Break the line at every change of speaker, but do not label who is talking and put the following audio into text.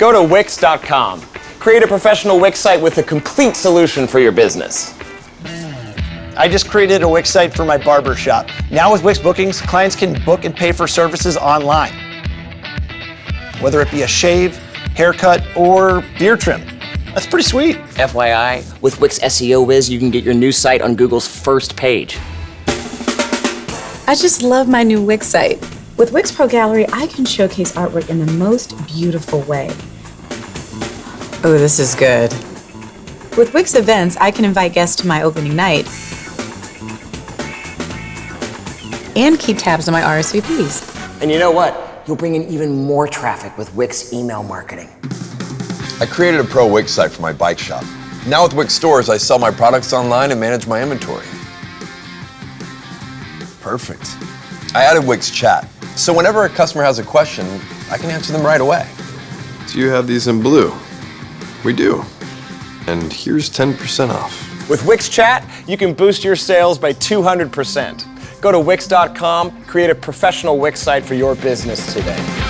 Go to Wix.com. Create a professional Wix site with a complete solution for your business.
I just created a Wix site for my barber shop. Now with Wix Bookings, clients can book and pay for services online. Whether it be a shave, haircut, or beard trim. That's pretty sweet.
FYI, with Wix SEO Wiz, you can get your new site on Google's first page.
I just love my new Wix site. With Wix Pro Gallery, I can showcase artwork in the most beautiful way. Oh, this is good. With Wix Events, I can invite guests to my opening night and keep tabs on my RSVPs.
And you know what? You'll bring in even more traffic with Wix email marketing.
I created a pro Wix site for my bike shop. Now with Wix stores, I sell my products online and manage my inventory. Perfect. I added Wix chat, so whenever a customer has a question, I can answer them right away.
Do you have these in blue? We do. And here's 10% off.
With Wix Chat, you can boost your sales by 200%. Go to Wix.com, create a professional Wix site for your business today.